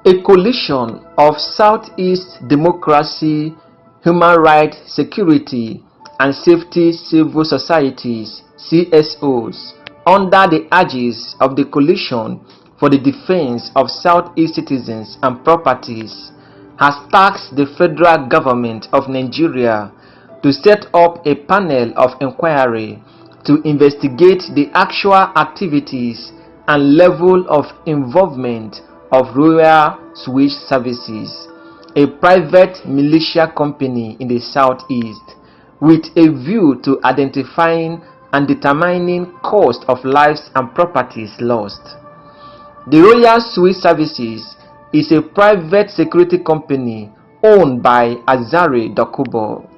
A coalition of Southeast democracy, human rights, security, and safety civil societies (CSOs), under the aegis of the Coalition for the Defense of Southeast Citizens and Properties, has tasked the federal government of Nigeria to set up a panel of inquiry to investigate the actual activities and level of involvement of Royal Switch Services, a private militia company in the southeast, with a view to identifying and determining cost of lives and properties lost. The Royal Switch Services is a private security company owned by Asari Dokubo.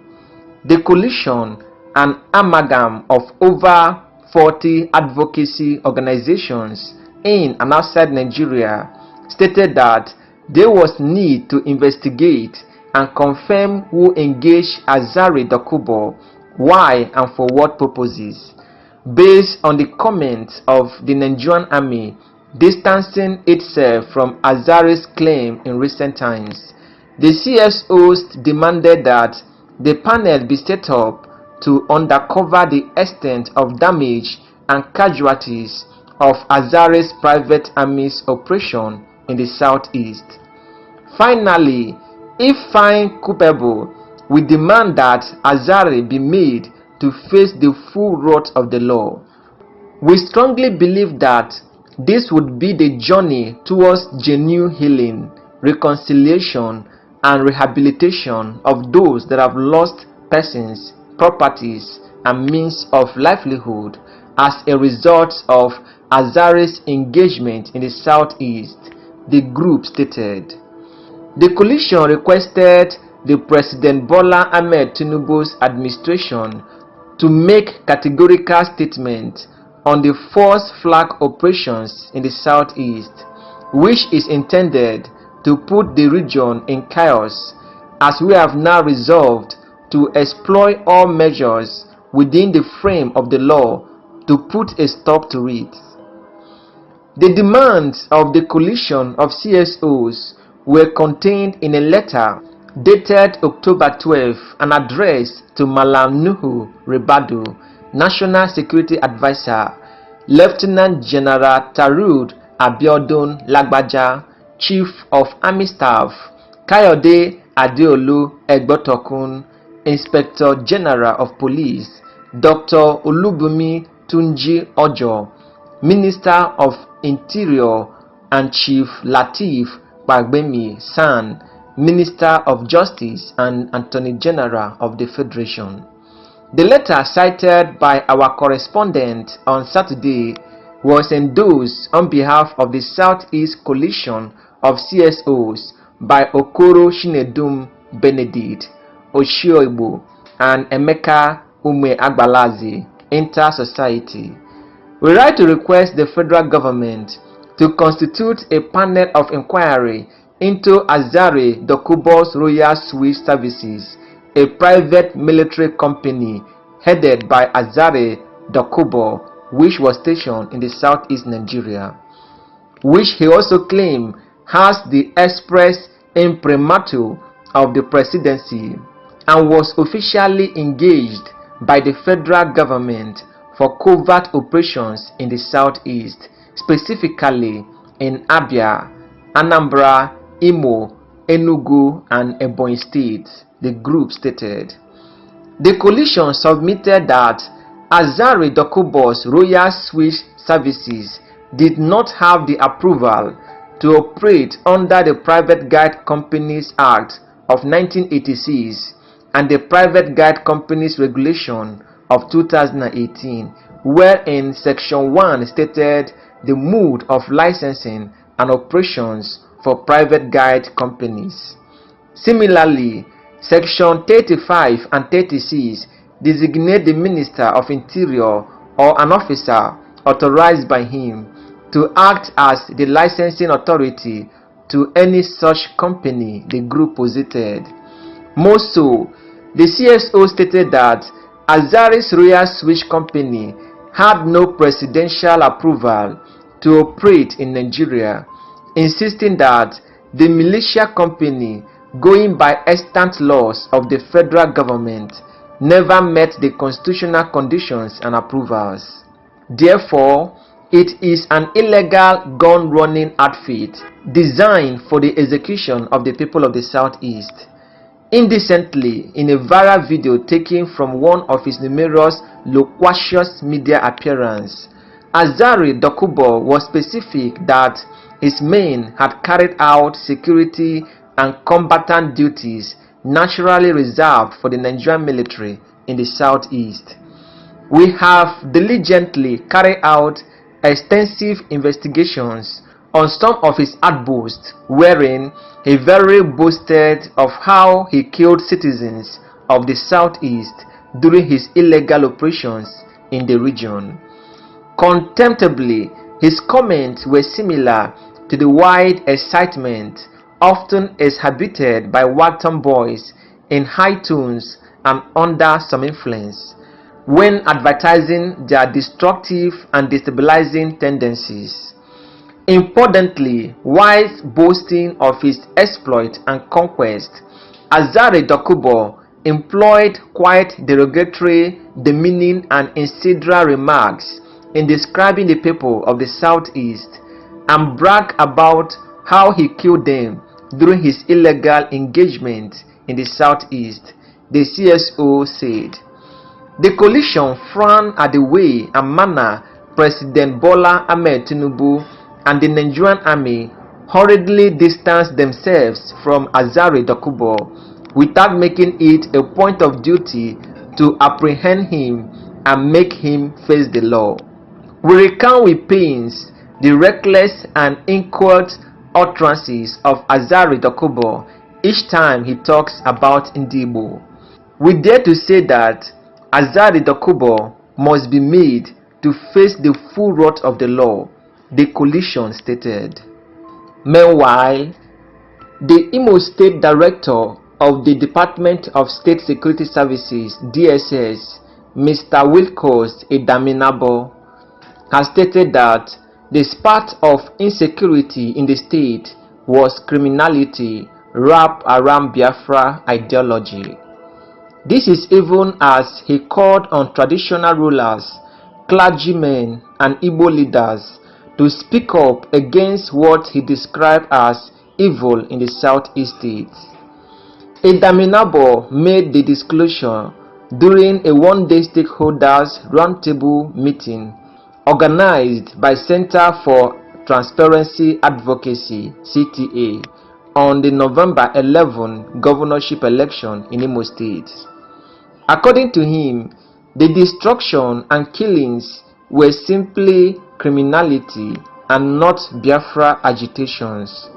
The coalition, an amalgam of over 40 advocacy organizations in and outside Nigeria, stated that there was need to investigate and confirm who engaged Asari Dokubo, why and for what purposes. Based on the comments of the Nigerian army distancing itself from Asari's claim in recent times, the CSOs demanded that the panel be set up to uncover the extent of damage and casualties of Asari's private army's operation in the southeast. Finally, if found culpable, we demand that Asari be made to face the full wrath of the law. We strongly believe that this would be the journey towards genuine healing, reconciliation, and rehabilitation of those that have lost persons, properties, and means of livelihood as a result of Asari's engagement in the southeast, the group stated. The coalition requested the President Bola Ahmed Tinubu's administration to make categorical statements on the forced flag operations in the southeast, which is intended to put the region in chaos, as we have now resolved to exploit all measures within the frame of the law to put a stop to it. The demands of the coalition of CSOs were contained in a letter dated October 12 and addressed to Malam Nuhu Ribadu, National Security Advisor, Lieutenant General Tarud Abiodun Lagbaja, Chief of Army Staff, Kayode Adeolu Egbotokun, Inspector General of Police, Dr. Olubumi Tunji Ojo, Minister of Interior, and Chief Lateef Gbagbemi San, Minister of Justice and Attorney General of the Federation. The letter cited by our correspondent on Saturday was endorsed on behalf of the Southeast Coalition of CSOs by Okoro Shinedum Benedict, Oshioigbo, and Emeka Ume Agbalaze, Inter-Society. We write to request the federal government to constitute a panel of inquiry into Asari Dokubo's Royal Switch Services, a private military company headed by Asari Dokubo, which was stationed in the southeast Nigeria, which he also claimed has the express imprimatur of the presidency and was officially engaged by the federal government for covert operations in the southeast, specifically in Abia, Anambra, Imo, Enugu, and Ebonyi states, the group stated. The coalition submitted that Asari Dokubo's Royal Switch Services did not have the approval to operate under the Private Guide Companies Act of 1986 and the Private Guide Companies Regulation of 2018, wherein Section 1 stated the mode of licensing and operations for private guide companies. Similarly, Section 35 and 36 designate the Minister of Interior or an officer authorized by him to act as the licensing authority to any such company, the group posited. More so, the CSO stated that Asari's Royal Switch Company had no presidential approval to operate in Nigeria, insisting that the militia company, going by extant laws of the federal government, never met the constitutional conditions and approvals. Therefore, it is an illegal gun-running outfit designed for the execution of the people of the Southeast. Indecently, in a viral video taken from one of his numerous loquacious media appearances, Asari Dokubo was specific that his men had carried out security and combatant duties naturally reserved for the Nigerian military in the Southeast. We have diligently carried out extensive investigations on some of his outbursts, wherein he very boasted of how he killed citizens of the Southeast during his illegal operations in the region. Contemptibly, his comments were similar to the wide excitement often exhibited by wanton boys in high tones and under some influence when advertising their destructive and destabilizing tendencies. Importantly, whilst boasting of his exploit and conquest, Asari Dokubo employed quite derogatory, demeaning and insidious remarks in describing the people of the Southeast and bragged about how he killed them during his illegal engagement in the Southeast, the CSO said. The coalition frowned at the way and manner President Bola Ahmed Tinubu and the Nigerian army hurriedly distanced themselves from Asari Dokubo without making it a point of duty to apprehend him and make him face the law. We recount with pains the reckless and inchoate utterances of Asari Dokubo each time he talks about Ndibo. We dare to say that Asari Dokubo must be made to face the full wrath of the law, the coalition stated. Meanwhile, the Imo State Director of the Department of State Security Services (DSS), Mr. Wilkos Edaminabo, has stated that the spark of insecurity in the state was criminality wrapped around Biafra ideology. This is even as he called on traditional rulers, clergymen and Igbo leaders to speak up against what he described as evil in the Southeast states. Edaminabo made the disclosure during a one-day stakeholders roundtable meeting organized by Center for Transparency Advocacy (CTA) on the November 11 governorship election in Imo State. According to him, the destruction and killings were simply criminality and not Biafra agitations.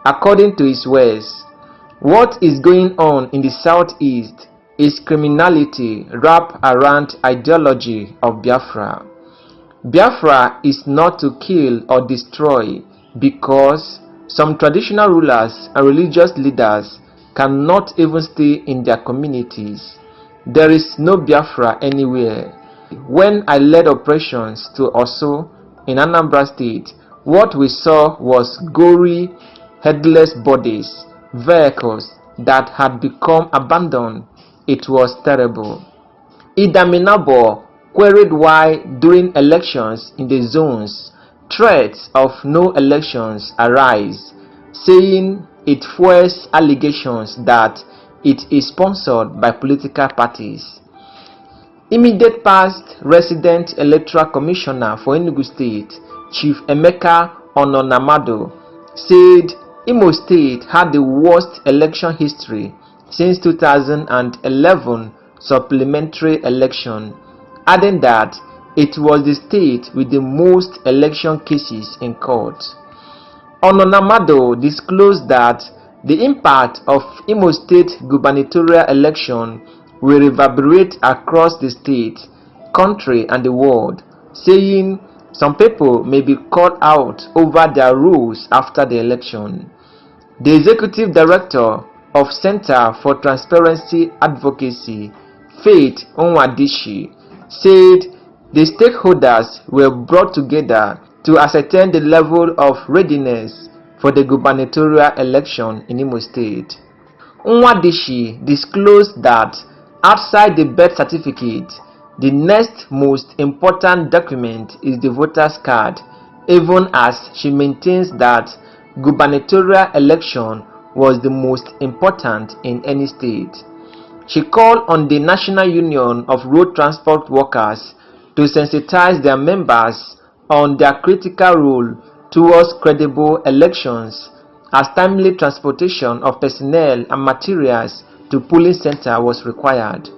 According to his words, what is going on in the Southeast is criminality wrapped around ideology of Biafra. Biafra is not to kill or destroy because some traditional rulers and religious leaders cannot even stay in their communities. There is no Biafra anywhere. When I led operations to Oso in Anambra State, what we saw was gory, headless bodies, vehicles that had become abandoned. It was terrible. Edaminabo queried why during elections in the zones, threats of no elections arise, saying it fuels allegations that it is sponsored by political parties. Immediate past resident electoral commissioner for Enugu State, Chief Emeka Ononamado, said Imo State had the worst election history since 2011 supplementary election, adding that it was the state with the most election cases in court. Ononamado disclosed that the impact of Imo State gubernatorial election will reverberate across the state, country and the world, saying some people may be called out over their rules after the election. The executive director of Center for Transparency Advocacy, Faith Onwadishi, said the stakeholders were brought together to ascertain the level of readiness for the gubernatorial election in Imo State. Nwadishi disclosed that outside the birth certificate, the next most important document is the voter's card, even as she maintains that gubernatorial election was the most important in any state. She called on the National Union of Road Transport Workers to sensitize their members on their critical role towards credible elections, as timely transportation of personnel and materials to polling center was required.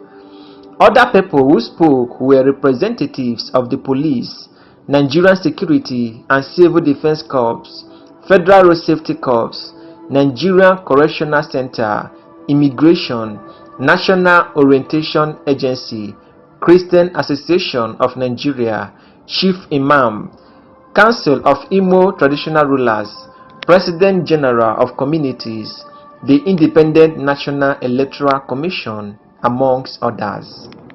Other people who spoke were representatives of the police, Nigerian Security and Civil Defense Corps, Federal Road Safety Corps, Nigerian Correctional Center, Immigration, National Orientation Agency, Christian Association of Nigeria, Chief Imam, Council of Imo Traditional Rulers, President General of Communities, the Independent National Electoral Commission, amongst others.